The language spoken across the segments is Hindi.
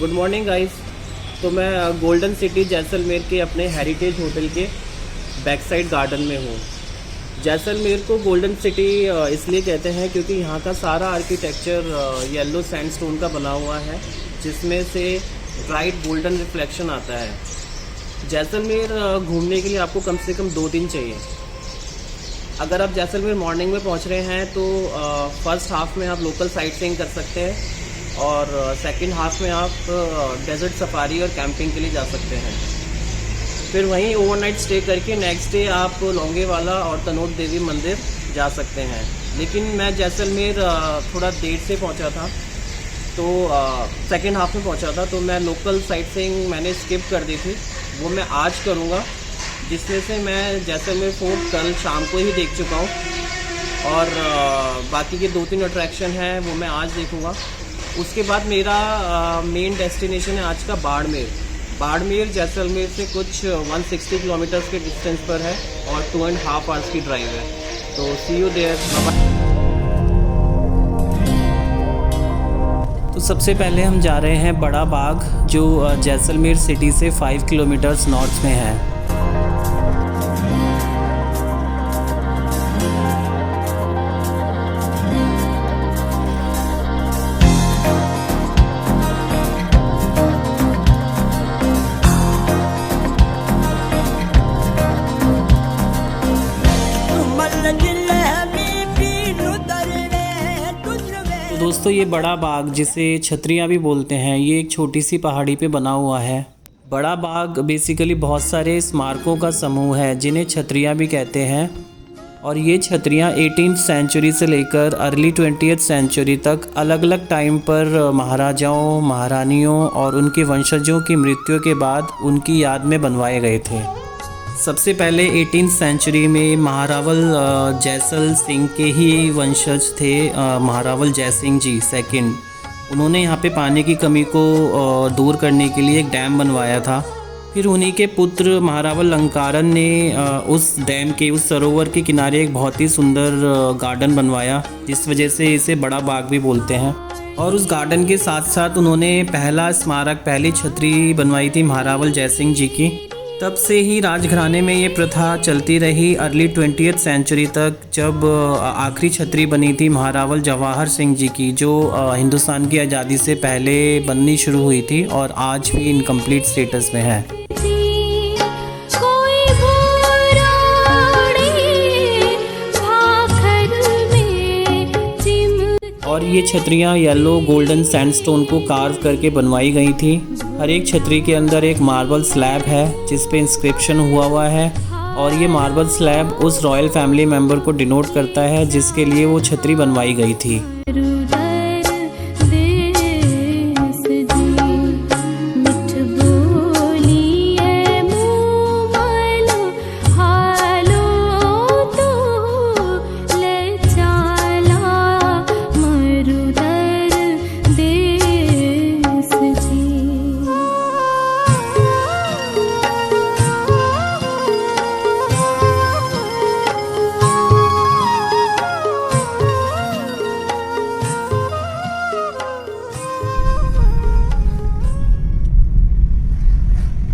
Good morning guys. तो मैं गोल्डन सिटी जैसलमेर के अपने हेरिटेज होटल के बैक साइड गार्डन में हूँ। जैसलमेर को गोल्डन सिटी इसलिए कहते हैं क्योंकि यहाँ का सारा आर्किटेक्चर येलो सैंडस्टोन का बना हुआ है, जिसमें से ब्राइट गोल्डन रिफ्लेक्शन आता है। जैसलमेर घूमने के लिए आपको कम से कम 2 दिन चाहिए। अगर आप जैसलमेर मॉर्निंग में पहुँच रहे हैं तो फर्स्ट हाफ में आप लोकल साइट सीइंग कर सकते हैं और सेकंड हाफ में आप डेजर्ट सफारी और कैंपिंग के लिए जा सकते हैं। फिर वहीं ओवरनाइट स्टे करके नेक्स्ट डे आप लोंगेवाला और तनोट देवी मंदिर जा सकते हैं। लेकिन मैं जैसलमेर थोड़ा देर से पहुंचा था, तो सेकंड हाफ में पहुंचा था, तो मैं लोकल साइट सीइंग मैंने स्किप कर दी थी, वो मैं आज करूंगा, जिसमें से मैं जैसलमेर फोर्ट कल शाम को ही देख चुका हूं और बाकी के 2-3 अट्रैक्शन हैं वो मैं आज देखूंगा। उसके बाद मेरा मेन डेस्टिनेशन है आज का बाड़मेर। बाड़मेर जैसलमेर से कुछ 160 किलोमीटर्स के डिस्टेंस पर है और 2.5 आवर्स की ड्राइव है। तो सी यू देयर। तो सबसे पहले हम जा रहे हैं बड़ा बाग, जो जैसलमेर सिटी से 5 किलोमीटर्स नॉर्थ में है। दोस्तों ये बड़ा बाग, जिसे छतरियाँ भी बोलते हैं, ये एक छोटी सी पहाड़ी पे बना हुआ है। बड़ा बाग बेसिकली बहुत सारे स्मारकों का समूह है जिन्हें छतरियाँ भी कहते हैं, और ये छतरियाँ 18th सेंचुरी से लेकर अर्ली 20th सेंचुरी तक अलग अलग टाइम पर महाराजाओं, महारानियों और उनके वंशजों की मृत्यु के बाद उनकी याद में बनवाए गए थे। सबसे पहले 18th सेंचुरी में महारावल जैसल सिंह के ही वंशज थे, महारावल जयसिंह जी सेकंड। उन्होंने यहाँ पे पानी की कमी को दूर करने के लिए एक डैम बनवाया था। फिर उन्हीं के पुत्र महारावल लंकारन ने उस डैम के, उस सरोवर के किनारे एक बहुत ही सुंदर गार्डन बनवाया, जिस वजह से इसे बड़ा बाग भी बोलते हैं। और उस गार्डन के साथ साथ उन्होंने पहला स्मारक, पहली छतरी बनवाई थी महारावल जयसिंह जी की। तब से ही राजघराने में ये प्रथा चलती रही अर्ली 20th सेंचुरी तक, जब आखिरी छतरी बनी थी महारावल जवाहर सिंह जी की, जो हिंदुस्तान की आज़ादी से पहले बननी शुरू हुई थी और आज भी इनकम्प्लीट स्टेटस में है। और ये छतरियाँ येलो गोल्डन सैंडस्टोन को कार्व करके बनवाई गई थी। हर एक छतरी के अंदर एक मार्बल स्लैब है जिस पे इंस्क्रिप्शन हुआ है, और ये मार्बल स्लैब उस रॉयल फैमिली मेंबर को डिनोट करता है जिसके लिए वो छतरी बनवाई गई थी।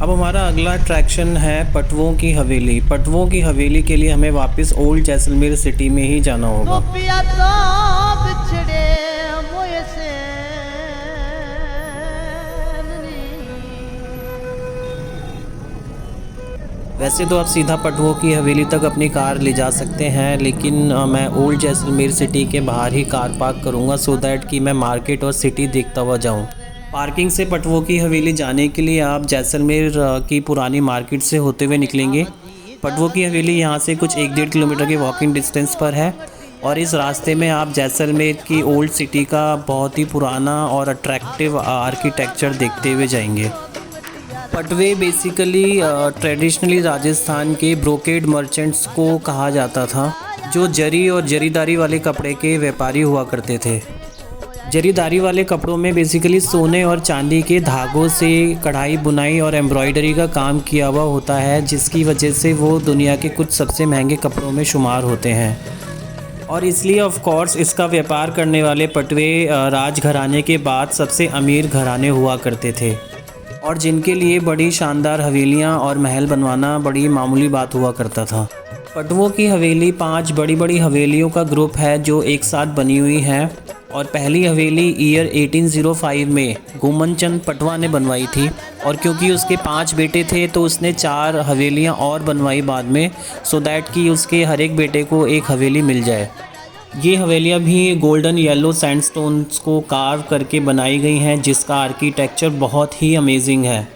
अब हमारा अगला अट्रैक्शन है पटवों की हवेली। पटवों की हवेली के लिए हमें वापस ओल्ड जैसलमेर सिटी में ही जाना होगा। वैसे तो आप सीधा पटवों की हवेली तक अपनी कार ले जा सकते हैं, लेकिन मैं ओल्ड जैसलमेर सिटी के बाहर ही कार पार्क करूंगा, सो दैट कि मैं मार्केट और सिटी देखता हुआ जाऊं। पार्किंग से पटवों की हवेली जाने के लिए आप जैसलमेर की पुरानी मार्केट से होते हुए निकलेंगे। पटवों की हवेली यहाँ से कुछ 1-1.5 किलोमीटर के वॉकिंग डिस्टेंस पर है, और इस रास्ते में आप जैसलमेर की ओल्ड सिटी का बहुत ही पुराना और अट्रैक्टिव आर्किटेक्चर देखते हुए जाएंगे। पटवे बेसिकली ट्रेडिशनली राजस्थान के ब्रोकेड मर्चेंट्स को कहा जाता था, जो जरी और जरीदारी वाले कपड़े के व्यापारी हुआ करते थे। जरीदारी वाले कपड़ों में बेसिकली सोने और चांदी के धागों से कढ़ाई, बुनाई और एम्ब्रॉयडरी का काम किया हुआ होता है, जिसकी वजह से वो दुनिया के कुछ सबसे महंगे कपड़ों में शुमार होते हैं। और इसलिए ऑफ कोर्स इसका व्यापार करने वाले पटवे राजघराने के बाद सबसे अमीर घराने हुआ करते थे और जिनके लिए बड़ी शानदार हवेलियां और महल बनवाना बड़ी मामूली बात हुआ करता था। पटवों की हवेली 5 बड़ी बड़ी हवेलियों का ग्रुप है जो एक साथ बनी हुई है और पहली हवेली ईयर 1805 में गोमन चंद पटवा ने बनवाई थी और क्योंकि उसके 5 बेटे थे तो उसने 4 हवेलियां और बनवाई बाद में, सो दैट कि उसके हर एक बेटे को एक हवेली मिल जाए। ये हवेलियां भी गोल्डन येलो सैंडस्टोन्स को कार्व करके बनाई गई हैं जिसका आर्किटेक्चर बहुत ही अमेजिंग है।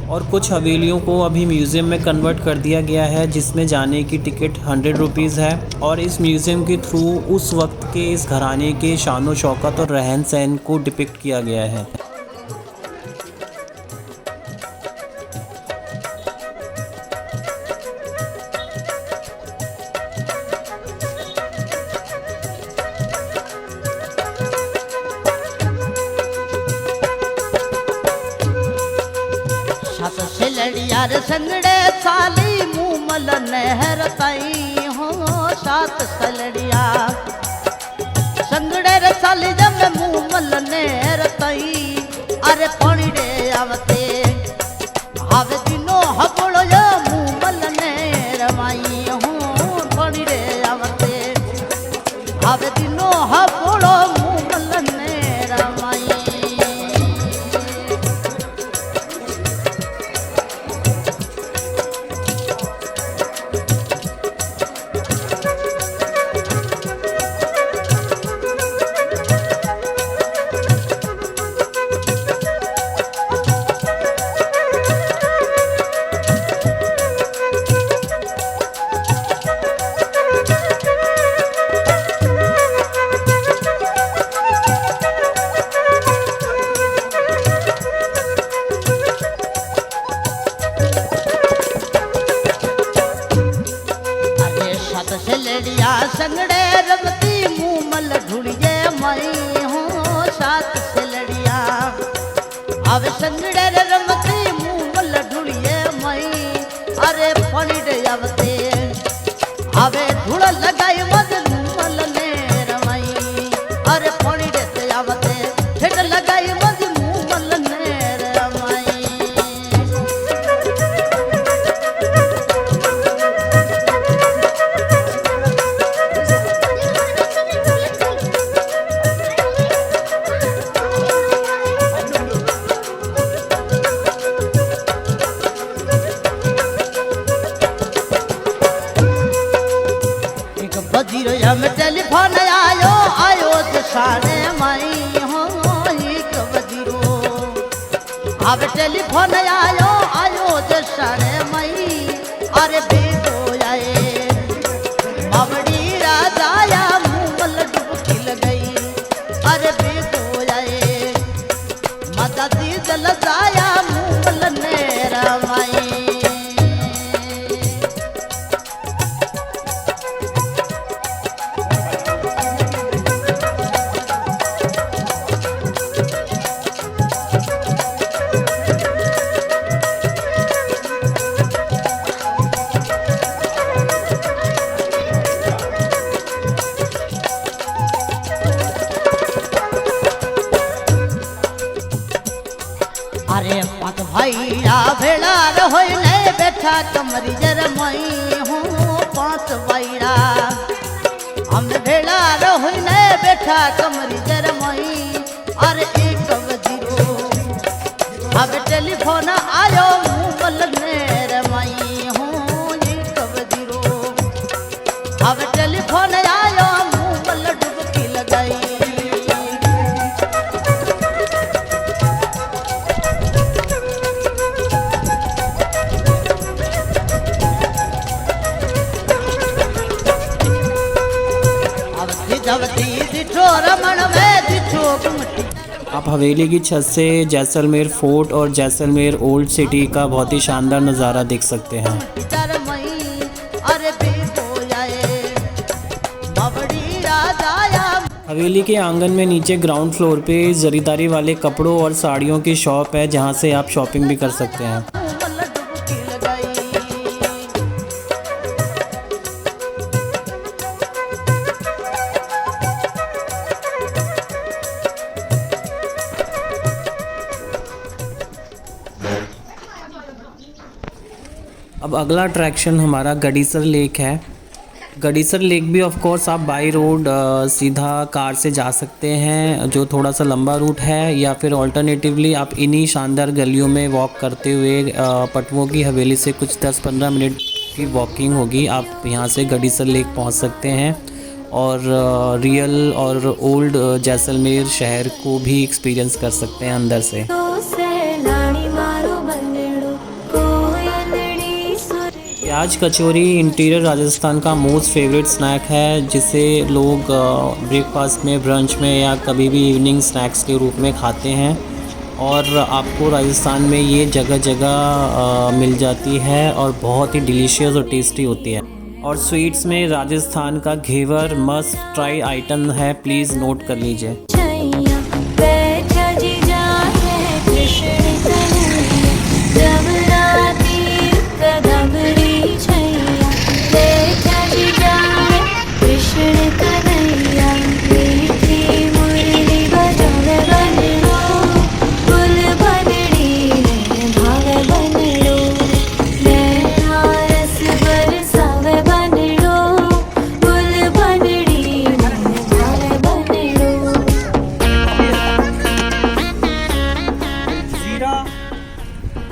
और कुछ हवेलियों को अभी म्यूज़ियम में कन्वर्ट कर दिया गया है जिसमें जाने की टिकट 100 रुपीज़ है और इस म्यूज़ियम के थ्रू उस वक्त के इस घराने के शान व शौकत और रहन सहन को डिपिक्ट किया गया है। यार संगड़े साली मुमल नहर तई हो 7 सलड़िया संगड़े रे साली जब मुमल नहर तई अरे पानी रे आवते आवे दिनो हबड़ो या मुमल नहर माई हो पानी रे आवते आवे दिनो हबड़ो मुमल नहर माई। संगड़े रमती मुमल ढूंढिए मई हो 7 सलड़िया अब संगड़े रमती मुमल ढूंढिए मई अरे पानी रे आवते आवे धूल लगाई मद मुमल ने रमाई अरे पानी रे आवते ठेठ लगाई मद मुमल ने रमाई। हम टेलीफोन आयो दिशाने मई हो एक बजीरो अब टेलीफोन आयो दिशाने मई अरे बेदो आए बावड़ी राजाया मुमल डुबकी गई अरे बेदो आए माता दी जल जाया मुमल ने रमाई। अरे पत भैया भेड़ा रहो नहीं बैठा कमरी जर मई हूँ 5 भैया हम भेड़ा यार होइने बैठा कमरी जरमई अरे एक वजीरो अब टेलीफोन आयो मुमल नेर मई हूँ एक वजीरो अब टेलीफोन आयो मुमल डुबकी लगाई आप हवेली की छत से जैसलमेर फोर्ट और जैसलमेर ओल्ड सिटी का बहुत ही शानदार नज़ारा देख सकते हैं। हवेली के आंगन में नीचे ग्राउंड फ्लोर पे जरीदारी वाले कपड़ों और साड़ियों की शॉप है जहां से आप शॉपिंग भी कर सकते हैं। अब अगला अट्रैक्शन हमारा गडीसर लेक है। गडीसर लेक भी ऑफ कोर्स आप बाई रोड सीधा कार से जा सकते हैं जो थोड़ा सा लंबा रूट है, या फिर ऑल्टरनेटिवली आप इन्हीं शानदार गलियों में वॉक करते हुए पटवों की हवेली से कुछ 10-15 मिनट की वॉकिंग होगी, आप यहाँ से गडीसर लेक पहुँच सकते हैं और रियल और ओल्ड जैसलमेर शहर को भी एक्सपीरियंस कर सकते हैं अंदर से। प्याज कचौरी इंटीरियर राजस्थान का मोस्ट फेवरेट स्नैक है जिसे लोग ब्रेकफास्ट में, ब्रंच में या कभी भी इवनिंग स्नैक्स के रूप में खाते हैं और आपको राजस्थान में ये जगह जगह मिल जाती है और बहुत ही डिलीशियस और टेस्टी होती है। और स्वीट्स में राजस्थान का घेवर मस्ट ट्राई आइटम है, प्लीज़ नोट कर लीजिए।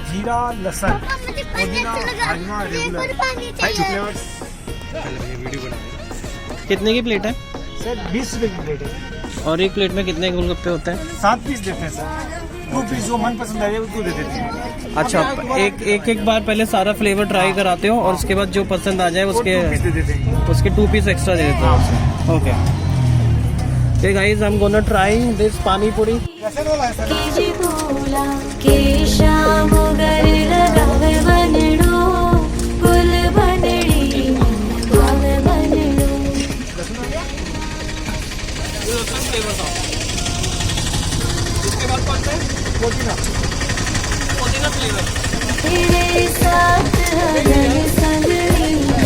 जीरा लहसुन पुदीना राजमा रेगुलर 5 फ्लेवर्स। कितने की प्लेट है सर? 20 रुपए की प्लेट है। और एक प्लेट में कितने गोलगप्पे होते हैं? 7 पीस देते हैं सर। 2 पीस जो मन पसंद आए वो दे देते हैं। अच्छा, एक बार पहले सारा फ्लेवर ट्राई कराते हो और उसके बाद जो पसंद आ जाए उसके 2 पीस दे देते हैं। उसके 2 पीस एक्स्ट्रा दे देते हो। Okay guys, I am gonna try this पानी पूरी। लहसुन वाला है सर। इसके बाद कौन सा है? पुदीना फ्लेवर। तेरे साथ हरन संगलीना,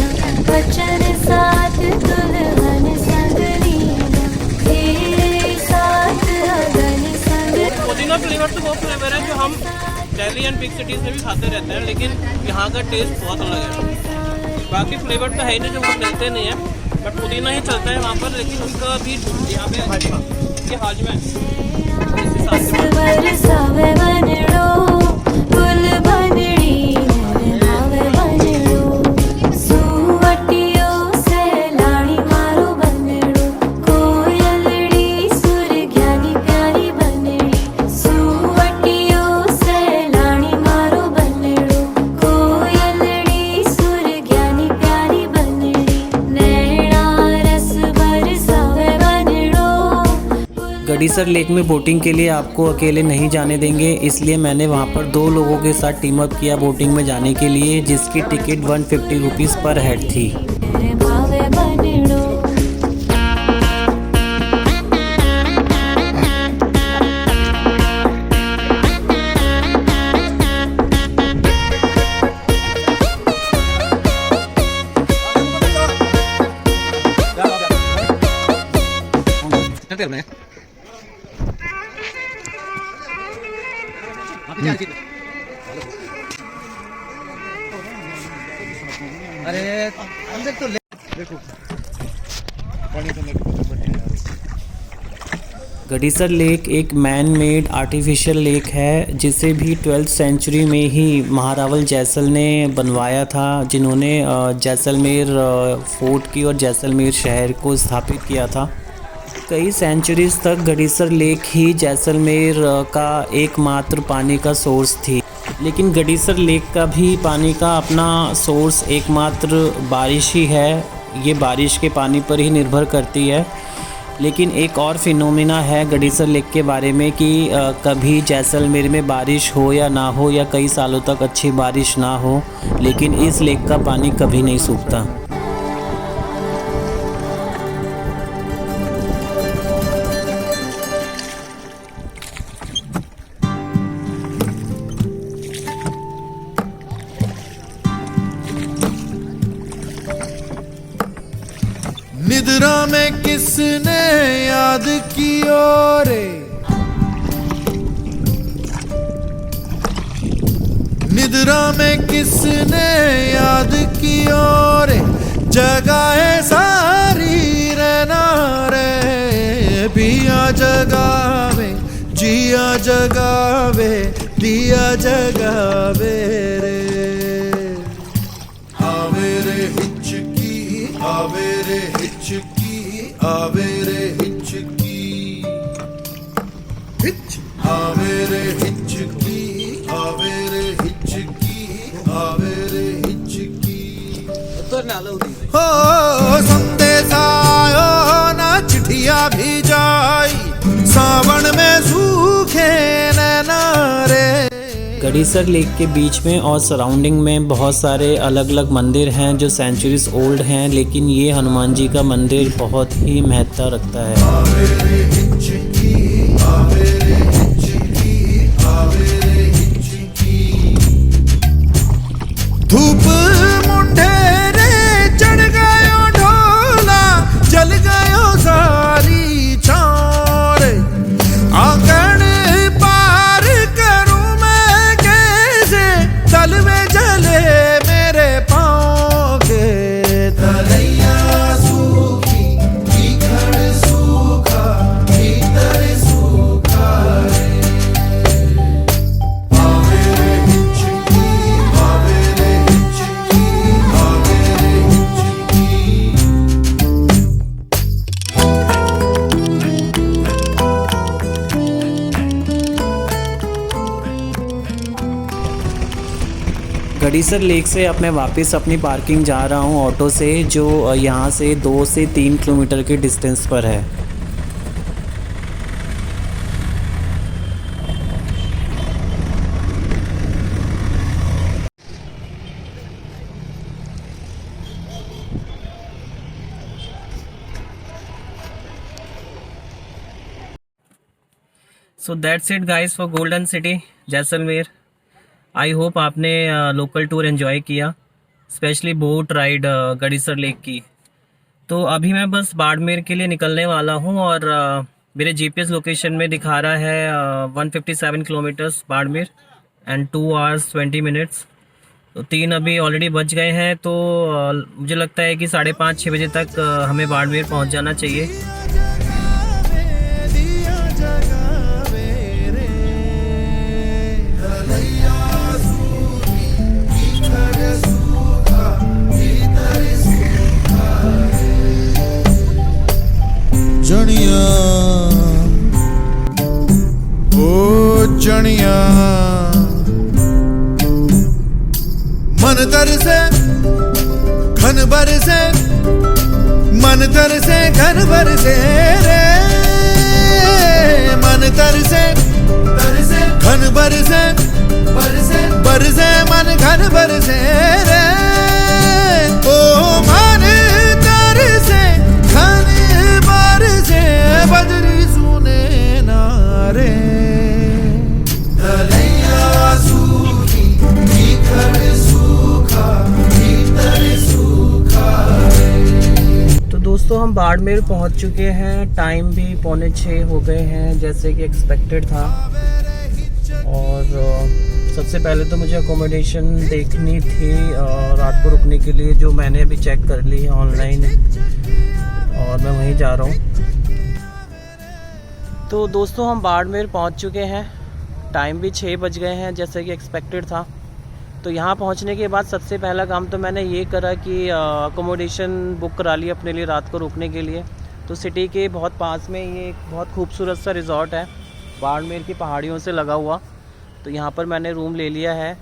बचन साथ दुल्हन संगलीना, तेरे साथ हरन संगलीना। पुदीना फ्लेवर तो वो फ्लेवर है जो हम दिल्ली एंड बिग सिटीज़ में भी खाते रहते हैं, लेकिन यहाँ का टेस्ट बहुत अलग है। बाकी फ्लेवर तो है ही नहीं जो हम मिलते नहीं है, बट पुदीना ही चलता है वहाँ पर, लेकिन उसका भी यहाँ पे हाजमा, ये हाजमा है। गडीसर लेक में बोटिंग के लिए आपको अकेले नहीं जाने देंगे, इसलिए मैंने वहां पर 2 लोगों के साथ टीम अप किया बोटिंग में जाने के लिए, जिसकी टिकट 150 रुपीज़ पर हेड थी। अरे अंदर तो देखो पानी तो गडीसर लेक एक मैन मेड आर्टिफिशियल लेक है जिसे भी 12th सेंचुरी में ही महारावल जैसल ने बनवाया था, जिन्होंने जैसलमेर फोर्ट की और जैसलमेर शहर को स्थापित किया था। कई सेंचुरीज तक गडीसर लेक ही जैसलमेर का एकमात्र पानी का सोर्स थी, लेकिन गडीसर लेक का भी पानी का अपना सोर्स एकमात्र बारिश ही है। ये बारिश के पानी पर ही निर्भर करती है। लेकिन एक और फिनोमिना है गडीसर लेक के बारे में कि कभी जैसलमेर में बारिश हो या ना हो या कई सालों तक अच्छी बारिश ना हो, लेकिन इस लेक का पानी कभी नहीं सूखता। निद्रा में किसने याद की रे, निद्रा में किसने याद की रे, जगाए सारी रहना रे, पिया जगावे जिया जगावे दिया जगावे रे। आवे रे हिचकी आवे रे हिचकी आवे रे हिचकी हिच आवे रे हिचकी आवे रे हिचकी आवे रे हिचकी। हो संदेश आयो ना चिट्ठिया भी जाई, सावन में सूखे नैना रे। गडीसर लेक के बीच में और सराउंडिंग में बहुत सारे अलग अलग मंदिर हैं जो सेंचुरीज ओल्ड हैं, लेकिन ये हनुमान जी का मंदिर बहुत ही महत्ता रखता है। धूप मुंडे रे चढ़ गयो ढोला, जल गयो सारी चार, आंगन पार करूं मैं कैसे, तल में जले मेरे पाँव के। तलैया सूखी भीतर सूखा भीतर सूखा रे। आवे रे हिचकी आवे रे हिचकी आवे रे हिचकी। गडीसर लेक से अब मैं वापस अपनी पार्किंग जा रहा हूँ ऑटो से, जो यहाँ से 2 से 3 किलोमीटर के डिस्टेंस पर है। So that's it guys for golden city Jaisalmer. I hope आपने लोकल टूर एंजॉय किया, specially boat ride Gadisar lake की। तो अभी मैं बस बाड़मेर के लिए निकलने वाला हूँ और मेरे जीपीएस लोकेशन में दिखा रहा है 157 kilometres Barmer and 2 hours 20 minutes। तो 3 अभी ऑलरेडी बज गए हैं, तो मुझे लगता है कि 5:30-6 बजे तक हमें बाड़मेर पहुँच जाना चाहिए। जनिया ओ जनिया मन तर से घन भर से, मन तर से घन भर से रे, मन तर से घन भर से बर से मन घन भर से रे। ओ मन तर से घन भर से बदरी सुने नारे। तलैया सूखी भीतर सूखा भीतर सूखा रे। तो दोस्तों हम बाड़मेर पहुंच चुके हैं, टाइम भी 5:45 हो गए हैं जैसे कि एक्सपेक्टेड था। और सबसे पहले तो मुझे अकोमोडेशन देखनी थी रात को रुकने के लिए, जो मैंने अभी चेक कर ली है ऑनलाइन और मैं वहीं जा रहा हूँ। तो दोस्तों हम बाड़मेर पहुंच चुके हैं। टाइम भी 6 बज गए हैं जैसे कि एक्सपेक्टेड था। तो यहाँ पहुंचने के बाद सबसे पहला काम तो मैंने ये करा कि अकोमोडेशन बुक करा ली अपने लिए रात को रुकने के लिए। तो सिटी के बहुत पास में ये एक बहुत खूबसूरत सा रिज़ॉर्ट है, बाड़मेर की पहाड़ियों से लगा हुआ। तो यहाँ पर मैंने रूम ले लिया है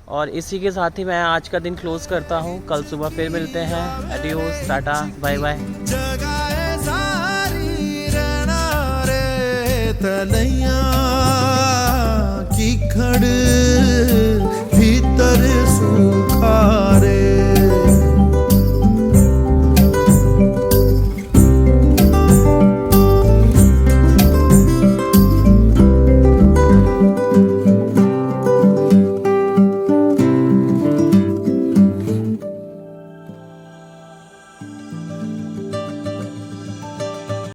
और इसी के साथ ही मैं आज का दिन क्लोज़ करता हूँ। कल सुबह फिर मिलते हैं। एडियोस, टाटा, बाय बाय। जगाए सारी रहना रे तलैया